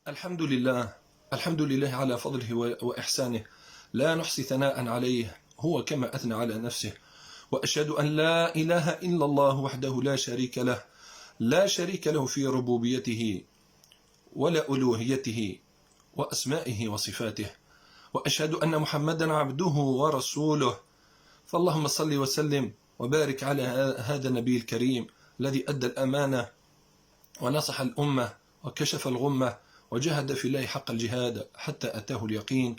الحمد لله. الحمد لله على فضله وإحسانه، لا نحصي ثناء عليه، هو كما أثنى على نفسه. وأشهد أن لا إله إلا الله وحده لا شريك له، لا شريك له في ربوبيته ولا ألوهيته وأسمائه وصفاته. وأشهد أن محمدا عبده ورسوله، فاللهم صل وسلم وبارك على هذا النبي الكريم الذي أدى الأمانة ونصح الأمة وكشف الغمة وجاهد في الله حق الجهاد حتى أتاه اليقين،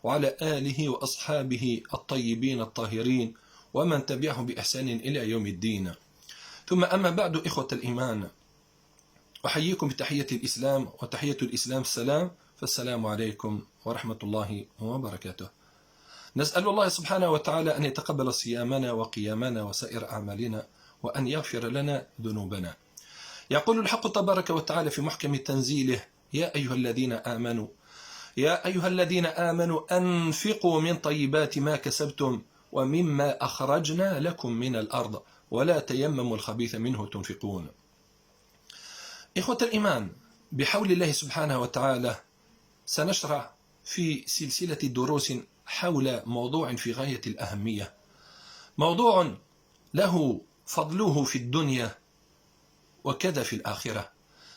وعلى آله وأصحابه الطيبين الطاهرين ومن تبعهم بإحسان إلى يوم الدين. ثم أما بعد، إخوة الإيمان، أحييكم بتحية الإسلام، وتحية الإسلام السلام، فالسلام عليكم ورحمة الله وبركاته. نسأل الله سبحانه وتعالى أن يتقبل صيامنا وقيامنا وسائر أعمالنا، وأن يغفر لنا ذنوبنا. يقول الحق تبارك وتعالى في محكم تنزيله: يا أيها الذين آمنوا أنفقوا من طيبات ما كسبتم ومما أخرجنا لكم من الأرض ولا تيمموا الخبيث منه تنفقون. إخوة الإيمان، بحول الله سبحانه وتعالى سنشرع في سلسلة دروس حول موضوع في غاية الأهمية، موضوع له فضله في الدنيا وكذا في الآخرة.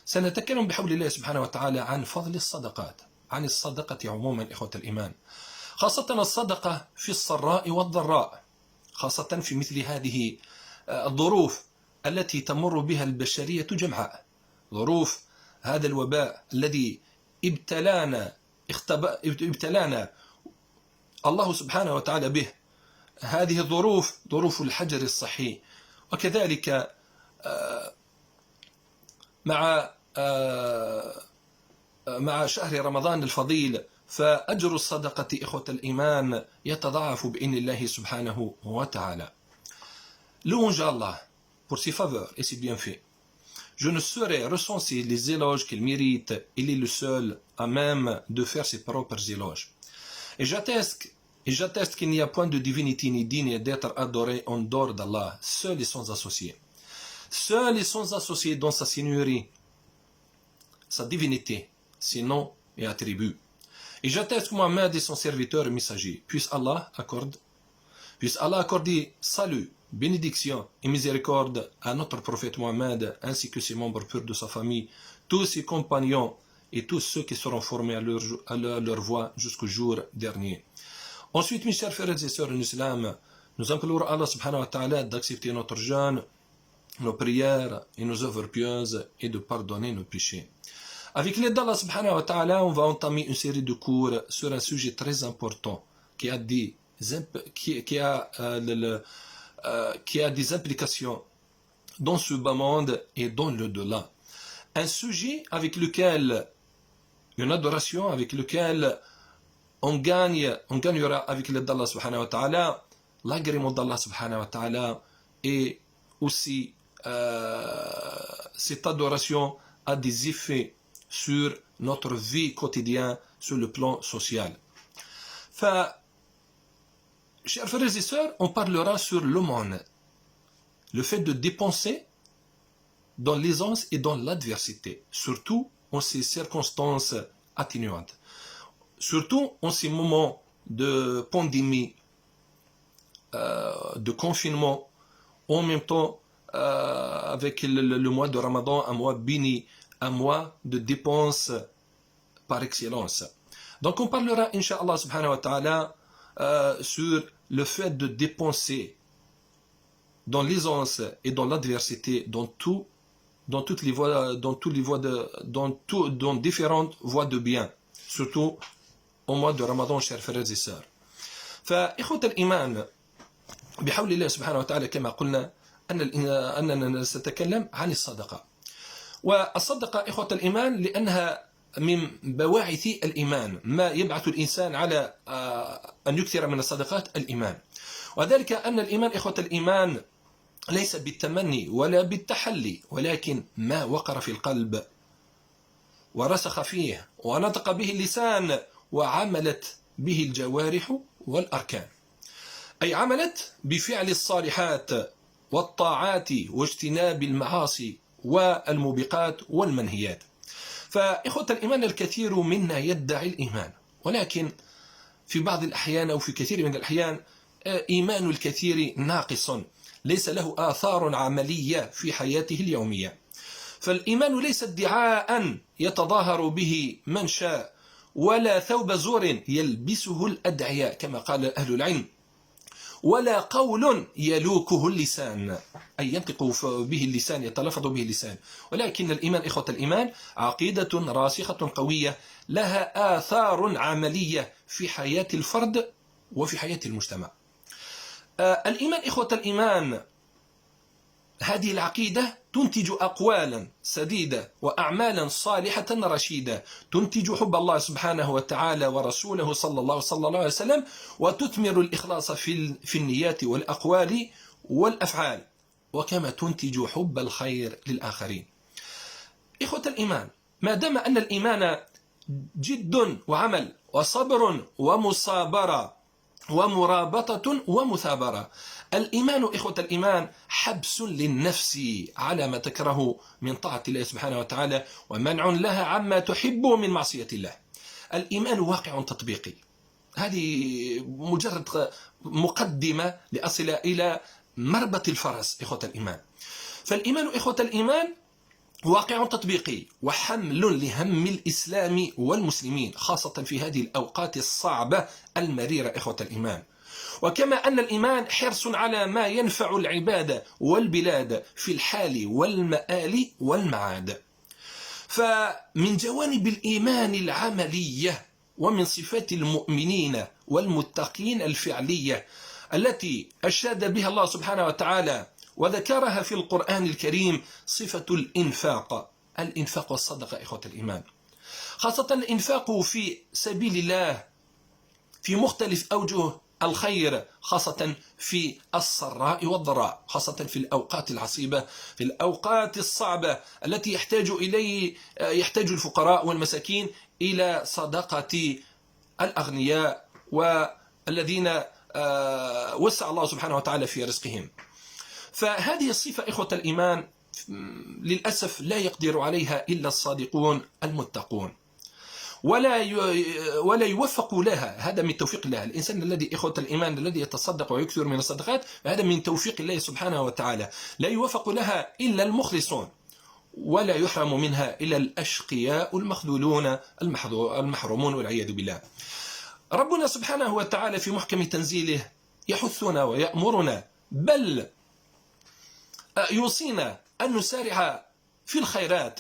سنتكلم بحول الله سبحانه وتعالى عن فضل الصدقات، عن الصدقة عموما. إخوة الإيمان، خاصة الصدقة في السراء والضراء، خاصة في مثل هذه الظروف التي تمر بها البشرية جمعاء، ظروف هذا الوباء الذي ابتلانا الله سبحانه وتعالى به. هذه الظروف ظروف الحجر الصحي، وكذلك مع شهر رمضان الفضيل، فأجر الصدقة إخوة الإيمان يتضاعف بإذن الله سبحانه وتعالى. Louange à Allah pour ses faveurs et ses bienfaits. Je ne saurais recenser les éloges qu'il mérite, il est le seul à même de faire ses propres éloges. Et j'atteste qu'il n'y a point de divinité ni digne d'être adoré en dehors d'Allah, seul et sans associé. Seul et sans associé dans sa seigneurie, sa divinité, ses noms et attributs. Et j'atteste que Mohammed est son serviteur et messager. Puisse Allah accorder salut, bénédiction et miséricorde à notre prophète Mohammed, ainsi que ses membres purs de sa famille, tous ses compagnons et tous ceux qui seront formés à leur voie jusqu'au jour dernier. Ensuite, mes chers frères et sœurs en islam, nous implorons Allah subhanahu wa ta'ala d'accepter notre jeûne, nos prières et nos œuvres pieuses et de pardonner nos péchés. Avec l'aide d'Allah subhanahu wa ta'ala, on va entamer une série de cours sur un sujet très important qui a des implications dans ce bas monde et dans l'au-delà. Un sujet avec lequel, une adoration avec lequel on gagnera avec l'aide d'Allah subhanahu wa ta'ala, l'agrément d'Allah subhanahu wa ta'ala, et aussi cette adoration a des effets sur notre vie quotidienne sur le plan social. Chers frères et sœurs, on parlera sur l'aumône, le fait de dépenser dans l'aisance et dans l'adversité, surtout en ces circonstances atténuantes, surtout en ces moments de pandémie, de confinement, en même temps avec le mois de Ramadan, un mois béni, un mois de dépenses par excellence. Donc on parlera, Inch'Allah subhanahu wa ta'ala, sur le fait de dépenser dans l'aisance et dans l'adversité, dans différentes voies de bien, surtout au mois de Ramadan, chers frères et sœurs. فإخوة الإيمان، بحول الله سبحانه وتعالى كما قلنا أننا سنتكلم عن الصدقة. والصدقة إخوة الإيمان لأنها من بواعث الإيمان، ما يبعث الإنسان على أن يكثر من الصدقات الإيمان. وذلك أن الإيمان إخوة الإيمان ليس بالتمني ولا بالتحلي، ولكن ما وقر في القلب ورسخ فيه ونطق به اللسان وعملت به الجوارح والأركان، أي عملت بفعل الصالحات والطاعات واجتناب المعاصي والموبقات والمنهيات. فإخوة الإيمان الكثير منا يدعي الإيمان، ولكن في بعض الأحيان أو في كثير من الأحيان إيمان الكثير ناقص، ليس له آثار عملية في حياته اليومية. فالإيمان ليس ادعاء يتظاهر به من شاء، ولا ثوب زور يلبسه الأدعياء كما قال أهل العلم، ولا قول يلوكه اللسان، أي ينطق به اللسان، يتلفظ به اللسان. ولكن الإيمان إخوة الإيمان عقيدة راسخة قوية لها آثار عملية في حياة الفرد وفي حياة المجتمع. الإيمان إخوة الإيمان، هذه العقيدة تنتج أقوالا سديدة وأعمالا صالحة رشيدة، تنتج حب الله سبحانه وتعالى ورسوله صلى الله عليه وسلم، وتثمر الإخلاص في النيات والأقوال والأفعال، وكما تنتج حب الخير للآخرين. إخوة الإيمان، ما دام أن الإيمان جد وعمل وصبر ومصابرة ومرابطة ومثابرة، الإيمان إخوة الإيمان حبس للنفس على ما تكره من طاعة الله سبحانه وتعالى، ومنع لها عما تحب من معصية الله. الإيمان واقع تطبيقي، هذه مجرد مقدمة لأصل إلى مربط الفرس. إخوة الإيمان، فالإيمان إخوة الإيمان واقع تطبيقي وحمل لهم الإسلام والمسلمين، خاصة في هذه الأوقات الصعبة المريرة إخوة الإيمان. وكما أن الإيمان حرص على ما ينفع العباد والبلاد في الحال والمآل والمعاد. فمن جوانب الإيمان العملية ومن صفات المؤمنين والمتقين الفعلية التي أشاد بها الله سبحانه وتعالى وذكرها في القرآن الكريم صفة الإنفاق والصدقة إخوة الإيمان، خاصة الإنفاق في سبيل الله في مختلف أوجه الخير، خاصة في السراء والضراء، خاصة في الأوقات العصيبة، في الأوقات الصعبة التي يحتاج الفقراء والمساكين إلى صدقة الأغنياء والذين وسع الله سبحانه وتعالى في رزقهم. فهذه الصفة إخوة الإيمان للأسف لا يقدر عليها إلا الصادقون المتقون، ولا يوفق لها. هذا من توفيق الله. الإنسان الذي إخوة الإيمان الذي يتصدق ويكثر من الصدقات، هذا من توفيق الله سبحانه وتعالى، لا يوفق لها إلا المخلصون، ولا يحرم منها إلا الأشقياء المخذولون المحرومون والعياذ بالله. ربنا سبحانه وتعالى في محكم تنزيله يحثنا ويأمرنا، بل يوصينا أن نسارع في الخيرات،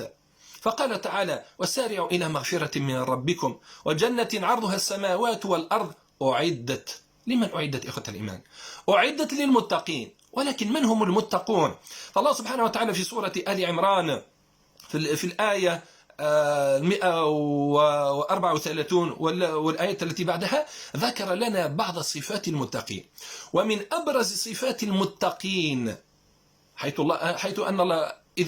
فقال تعالى: وسارعوا إلى مغفرة من ربكم وجنة عرضها السماوات والأرض أعدت. لمن أعدت إخوة الإيمان؟ أعدت للمتقين. ولكن من هم المتقون؟ فالله سبحانه وتعالى في سورة آل عمران في الآية 134 والآية التي بعدها ذكر لنا بعض صفات المتقين. ومن أبرز صفات المتقين حيث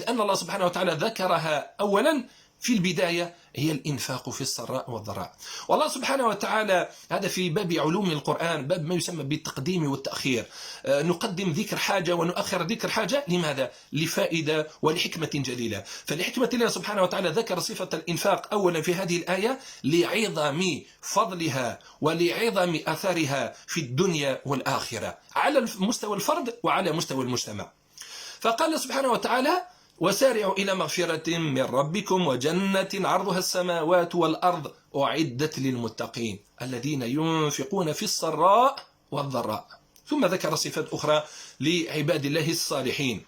أن الله سبحانه وتعالى ذكرها أولا في البداية هي الإنفاق في السراء والضراء. والله سبحانه وتعالى هذا في باب علوم القرآن، باب ما يسمى بالتقديم والتأخير، نقدم ذكر حاجة ونؤخر ذكر حاجة. لماذا؟ لفائدة ولحكمة جليلة. فلحكمة الله سبحانه وتعالى ذكر صفة الإنفاق أولا في هذه الآية لعظم فضلها ولعظم أثرها في الدنيا والآخرة على مستوى الفرد وعلى مستوى المجتمع. فقال سبحانه وتعالى: وسارعوا إلى مغفرة من ربكم وجنة عرضها السماوات والأرض أعدت للمتقين الذين ينفقون في السراء والضراء. ثم ذكر صفات أخرى لعباد الله الصالحين.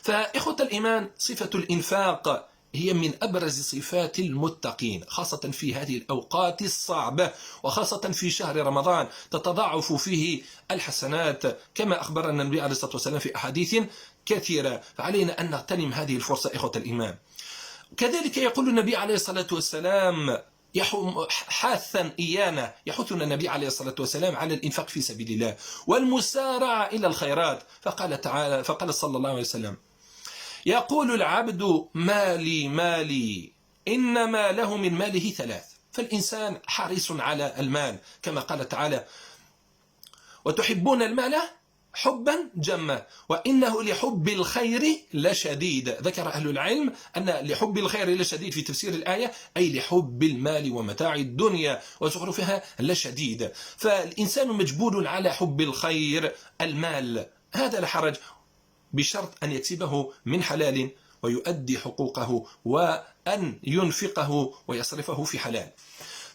فإخوة الإيمان، صفة الإنفاق هي من أبرز صفات المتقين، خاصة في هذه الأوقات الصعبة، وخاصة في شهر رمضان تتضاعف فيه الحسنات كما أخبرنا النبي عليه الصلاة والسلام في أحاديث كثيرة. فعلينا أن نغتنم هذه الفرصة إخوة الإيمان. كذلك يقول النبي عليه الصلاة والسلام حاثا إيانا، يحثنا النبي عليه الصلاة والسلام على الإنفاق في سبيل الله والمسارعة إلى الخيرات. فقال صلى الله عليه وسلم: يقول العبد مالي مالي، إنما له من ماله ثلاث. فالإنسان حريص على المال كما قال تعالى: وتحبون المال حبا جما وإنه لحب الخير لشديد. ذكر أهل العلم أن لحب الخير لشديد في تفسير الآية أي لحب المال ومتاع الدنيا وزخرفها لشديد. فالإنسان مجبول على حب الخير المال، هذا لا حرج، بشرط أن يكسبه من حلال ويؤدي حقوقه وأن ينفقه ويصرفه في حلال.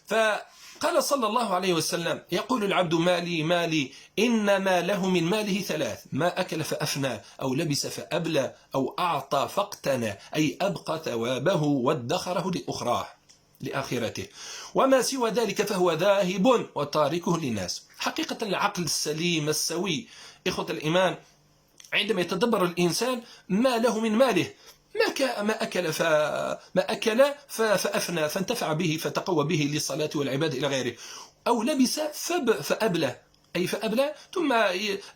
فقال صلى الله عليه وسلم: يقول العبد مالي مالي، إنما له من ماله ثلاث: ما أكل فأفنى، أو لبس فأبلى، أو أعطى فاقتنى، أي أبقى ثوابه وادخره لآخرته، وما سوى ذلك فهو ذاهب وتاركه للناس. حقيقة العقل السليم السوي إخوة الإيمان عندما يتدبر الإنسان ما له من ماله، ما أكل فأفنى فانتفع به فتقوى به للصلاة والعباد إلى غيره، أو لبس فأبلى، أي فأبلى ثم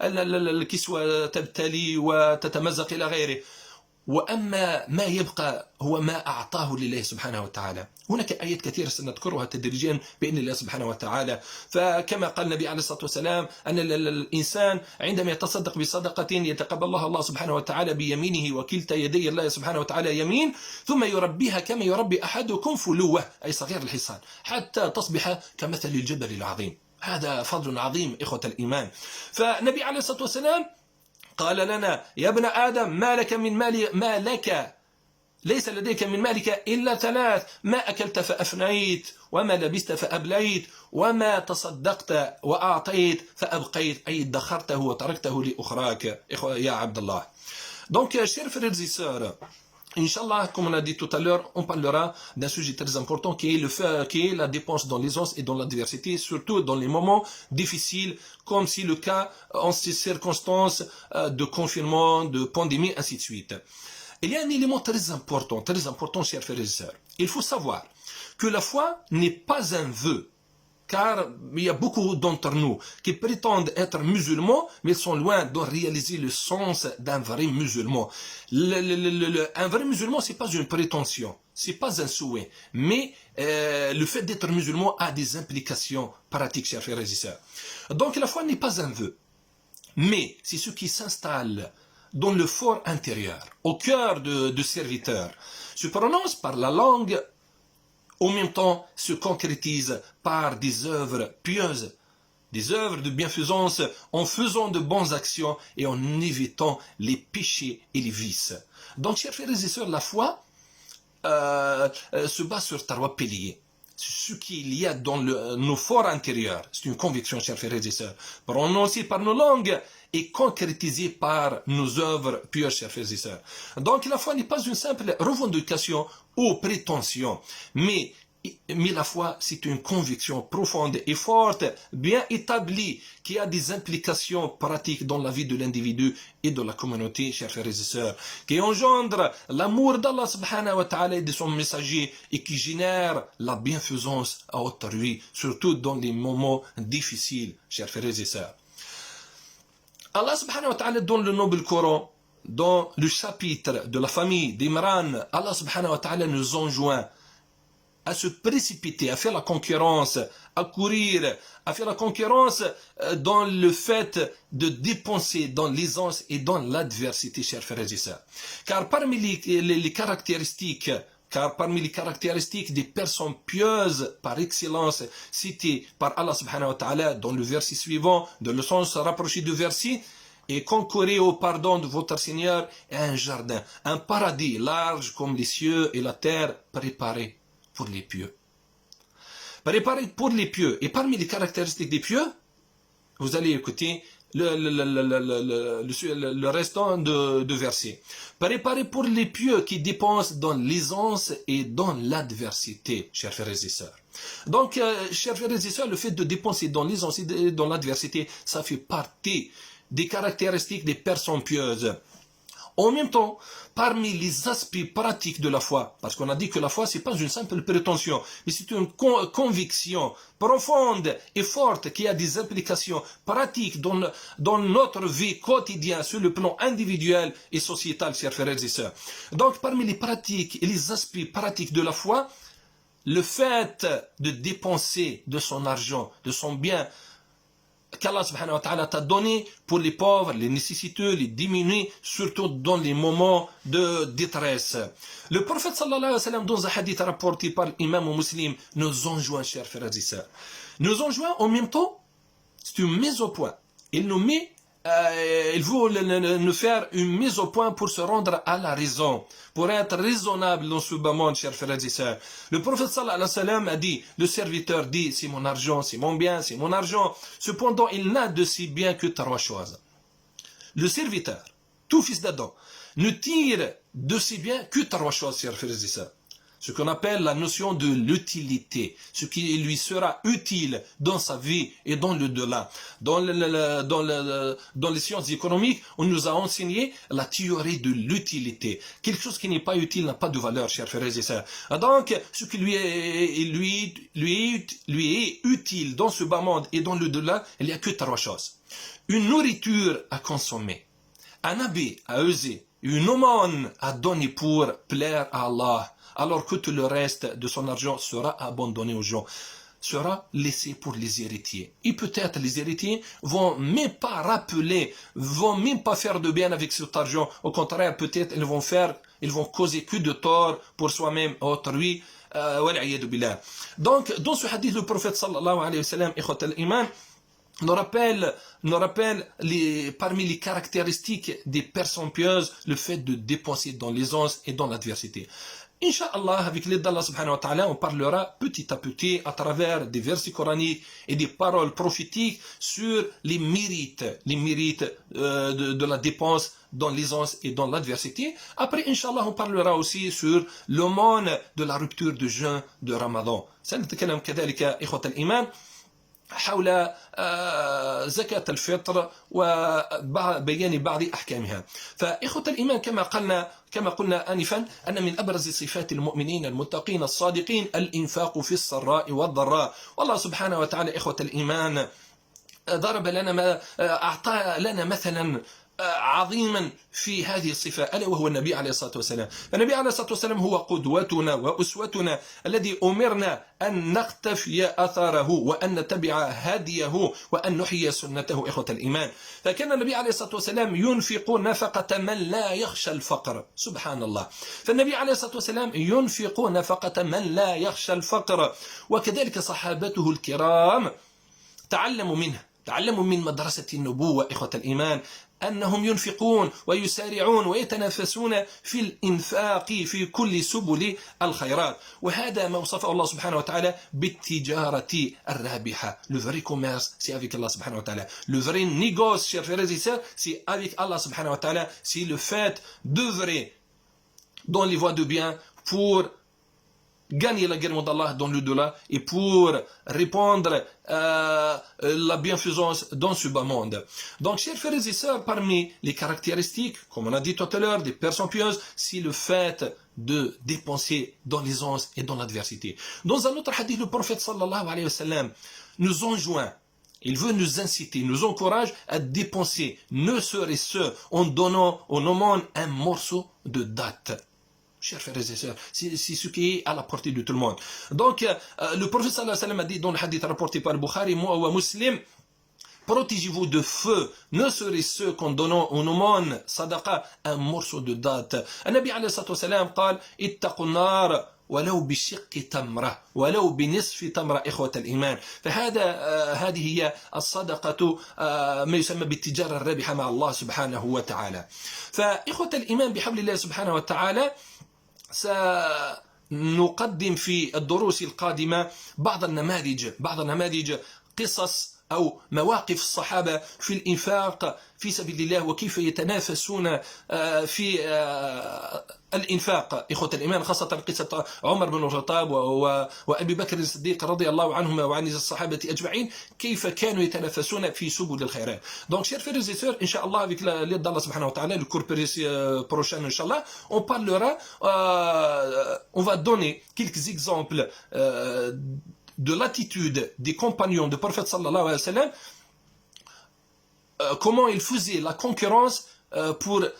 الكسوة تبتلي وتتمزق إلى غيره، وأما ما يبقى هو ما أعطاه لله سبحانه وتعالى. هناك آيات كثيرة سنذكرها تدريجيا بإذن الله سبحانه وتعالى. فكما قال النبي عليه الصلاة والسلام أن الإنسان عندما يتصدق بصدقة يتقبل الله سبحانه وتعالى بيمينه، وكلتا يدي الله سبحانه وتعالى يمين، ثم يربيها كما يربي أحدكم فلوه، أي صغير الحصان، حتى تصبح كمثل الجبل العظيم. هذا فضل عظيم إخوة الإيمان. فالنبي عليه الصلاة والسلام قال لنا: يا ابن آدم ما لك من مال، ما لك ليس لديك من مالك إلا ثلاث: ما أكلت فأفنيت، وما لبست فأبليت، وما تصدقت وأعطيت فأبقيت، أي ادخرته وتركته لأخراك يا عبد الله. Donc, chers frères et sœurs, Inch'Allah, comme on a dit tout à l'heure, on parlera d'un sujet très important qui est la dépense dans l'aisance et dans l'adversité, surtout dans les moments difficiles, comme si le cas en ces circonstances de confinement, de pandémie, ainsi de suite. Il y a un élément très important, chers frères et sœurs. Il faut savoir que la foi n'est pas un vœu, car il y a beaucoup d'entre nous qui prétendent être musulmans, mais ils sont loin de réaliser le sens d'un vrai musulman. Un vrai musulman, c'est pas une prétention, c'est pas un souhait, mais le fait d'être musulman a des implications pratiques, chers frères et sœurs. Donc la foi n'est pas un vœu, mais c'est ce qui s'installe dans le fort intérieur, au cœur de serviteur, se prononce par la langue, en même temps se concrétise par des œuvres pieuses, des œuvres de bienfaisance, en faisant de bonnes actions et en évitant les péchés et les vices. Donc, chers frères et sœurs, la foi se base sur trois piliers. Ce qu'il y a dans nos forts intérieurs, c'est une conviction, chers frères et sœurs, prononcée par nos langues et concrétisée par nos œuvres pieuses, chers frères et sœurs. Donc la foi n'est pas une simple revendication ou prétention, mais la foi, c'est une conviction profonde et forte, bien établie, qui a des implications pratiques dans la vie de l'individu et de la communauté, chers frères et sœurs, qui engendre l'amour d'Allah subhanahu wa ta'ala et de son messager, et qui génère la bienfaisance à autrui, surtout dans les moments difficiles, chers frères et sœurs. Allah subhanahu wa ta'ala, dans le noble Coran, dans le chapitre de la famille d'Imran, Allah subhanahu wa ta'ala nous enjoint à se précipiter, à faire la concurrence, à courir, à faire la concurrence dans le fait de dépenser dans l'aisance et dans l'adversité, chers frères et sœurs. Car parmi les caractéristiques des personnes pieuses par excellence citées par Allah subhanahu wa ta'ala dans le verset suivant, dans le sens rapproché du verset, et concourez au pardon de votre Seigneur et un jardin, un paradis large comme les cieux et la terre, préparé pour les pieux. Préparé pour les pieux. Et parmi les caractéristiques des pieux, vous allez écouter le restant de versets. Préparé pour les pieux qui dépensent dans l'aisance et dans l'adversité, chers frères et sœurs. Donc, chers frères et sœurs, le fait de dépenser dans l'aisance et dans l'adversité, ça fait partie des caractéristiques des personnes pieuses. En même temps, parmi les aspects pratiques de la foi, parce qu'on a dit que la foi, c'est pas une simple prétention, mais c'est une conviction profonde et forte qui a des implications pratiques dans notre vie quotidienne sur le plan individuel et sociétal, chers frères et sœurs. Donc, parmi les pratiques et les aspects pratiques de la foi, le fait de dépenser de son argent, de son bien, qu'Allah subhanahu wa ta'ala t'a donné pour les pauvres, les nécessiteux, les diminués, surtout dans les moments de détresse. Le prophète sallallahu alayhi wa sallam, dans un hadith rapporté par l'imam muslim, nous enjoint, chers frères et sœurs. Nous enjoint en même temps, c'est une mise au point. Il nous met, il veut nous faire une mise au point pour se rendre à la raison, pour être raisonnable dans ce bas monde, chers frères et sœurs. Le prophète sallallahu alayhi wa sallam a dit, le serviteur dit, c'est mon argent, c'est mon bien, c'est mon argent. Cependant, il n'a de ses biens que trois choses. Le serviteur, tout fils d'Adam, ne tire de ses biens que trois choses, chers frères et sœurs. Ce qu'on appelle la notion de l'utilité, ce qui lui sera utile dans sa vie et dans le delà. Dans les sciences économiques, on nous a enseigné la théorie de l'utilité. Quelque chose qui n'est pas utile n'a pas de valeur, chers frères et sœurs. Donc, ce qui lui est utile dans ce bas monde et dans le delà, il n'y a que trois choses. Une nourriture à consommer, un habit à user, une aumône à donner pour plaire à Allah, alors que tout le reste de son argent sera abandonné aux gens, sera laissé pour les héritiers. Et peut-être les héritiers vont même pas rappeler, vont même pas faire de bien avec cet argent. Au contraire, peut-être ils vont causer que de tort pour soi-même, autrui. Donc, dans ce hadith, le prophète sallallahu alayhi wa sallam, ikhwat al-iman, nous rappelle parmi les caractéristiques des personnes pieuses, le fait de dépenser dans l'aisance et dans l'adversité. Inch'Allah, avec l'aide d'Allah subhanahu wa ta'ala, on parlera petit à petit à travers des versets coraniques et des paroles prophétiques sur les mérites de la dépense dans l'aisance et dans l'adversité. Après, Inch'Allah, on parlera aussi sur l'aumône de la rupture de jeûne de Ramadan. سنتكلم كذلك إخوة الإيمان حول زكاة الفطر وبيان بعض أحكامها. فإخوة الإيمان كما قلنا آنفا أن من أبرز صفات المؤمنين المتقين الصادقين الإنفاق في السراء والضراء. والله سبحانه وتعالى إخوة الإيمان ضرب لنا أعطى لنا مثلا عظيما في هذه الصفة، ألا وهو النبي عليه الصلاة والسلام. النبي عليه الصلاة والسلام هو قدوتنا وأسوتنا الذي أمرنا أن نقتفي أثره وأن نتبع هديه وأن نحيي سنته إخوة الإيمان. فكان النبي عليه الصلاة والسلام ينفق نفقة من لا يخشى الفقر، سبحان الله. فالنبي عليه الصلاة والسلام ينفق نفقة من لا يخشى الفقر، وكذلك صحابته الكرام تعلموا من مدرسة النبوة إخوة الإيمان أنهم ينفقون ويسارعون ويتنافسون في الإنفاق في كل سبل الخيرات. وهذا ما وصفه الله سبحانه وتعالى بالتجارة الرابحة. Le vrai commerce, c'est avec Allah subhanahu wa ta'ala. Le vrai négoce, chers frères et sœurs, c'est avec Allah subhanahu wa ta'ala. C'est le fait d'œuvrer dans les voies de bien pour gagner la guerre d'Allah dans le delà et pour répandre la bienfaisance dans ce bas monde. Donc, chers frères et sœurs, parmi les caractéristiques, comme on a dit tout à l'heure, des personnes pieuses, c'est le fait de dépenser dans l'aisance et dans l'adversité. Dans un autre hadith, le prophète sallallahu alayhi wa sallam nous enjoint, il veut nous inciter, nous encourage à dépenser, ne serait-ce en donnant au aumône un morceau de date. Chers frères et sœurs, c'est ce qui est à la portée de tout le monde. Donc, le prophète sallallahu alayhi wa sallam a dit dans le hadith rapporté par Bukhari, moi ou Muslim, protégez-vous de feu, ne serait-ce qu'en donnant au aumône sadaqa un morceau de date. النبي عليه الصلاة والسلام قال اتقوا النار ولو بشق تمرة ولو بنصف تمرة إخوة الإيمان. هذه هي الصدقة ما يسمى بالتجارة الرابحة مع الله سبحانه وتعالى. فإخوة الإيمان بحبل الله سبحانه وتعالى سنقدم في الدروس القادمة بعض النماذج قصص أو مواقف الصحابة في الإنفاق في سبيل الله وكيف يتنافسون في الإنفاق إخوة الإيمان، خاصة قصة عمر بن الخطاب وأبي بكر الصديق رضي الله عنهما وعن الصحابة أجمعين كيف كانوا يتنافسون في سبل الخيرات. Donc chers frères et sœurs, Inch'Allah, avec l'aide d'Allah subhanahu wa ta'ala, le cours prochain Inch'Allah, on parlera, on va donner quelques exemples de l'attitude des compagnons du prophète sallallahu alayhi wa sallam, comment ils faisaient la concurrence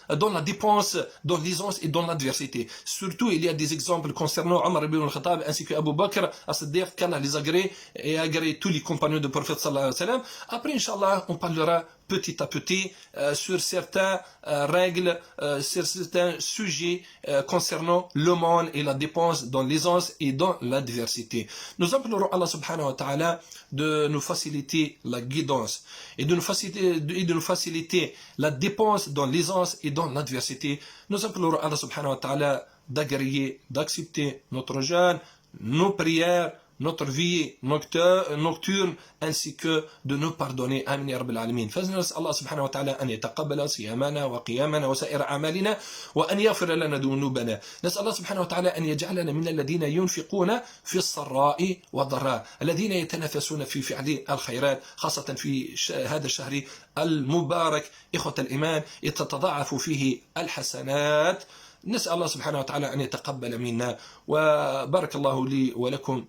dans la dépense, dans l'aisance et dans l'adversité. Surtout, il y a des exemples concernant Omar ibn al-Khattab ainsi que Abu Bakr as-Siddiq, qu'Allah les agrée et agrée tous les compagnons du prophète sallallahu alayhi wa sallam. Après, Inch'Allah, on parlera petit à petit sur certaines règles, sur certains sujets concernant le monde et la dépense dans l'aisance et dans l'adversité. Nous implorons Allah subhanahu wa ta'ala de nous faciliter la guidance et de nous faciliter la dépense dans l'aisance et dans l'adversité. Nous implorons Allah subhanahu wa ta'ala d'agréer, d'accepter notre jeûne, nos prières, notre vie nocturne, ainsi que de nous pardonner. Amin ya Rabbil Alamin. فنسأل الله سبحانه وتعالى أن يتقبل صيامنا وقيامنا وسائر أعمالنا وأن يغفر لنا ذنوبنا. نسأل الله سبحانه وتعالى أن يجعلنا من الذين ينفقون في السراء والضراء، الذين يتنافسون في فعل الخيرات، خاصة في هذا الشهر المبارك. إخوة الإيمان، تتضاعف فيه الحسنات. نسأل الله سبحانه وتعالى أن يتقبل منا، وبارك الله لي ولكم،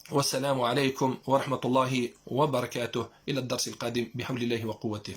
والسلام عليكم ورحمة الله وبركاته. إلى الدرس القادم بحول الله وقوته.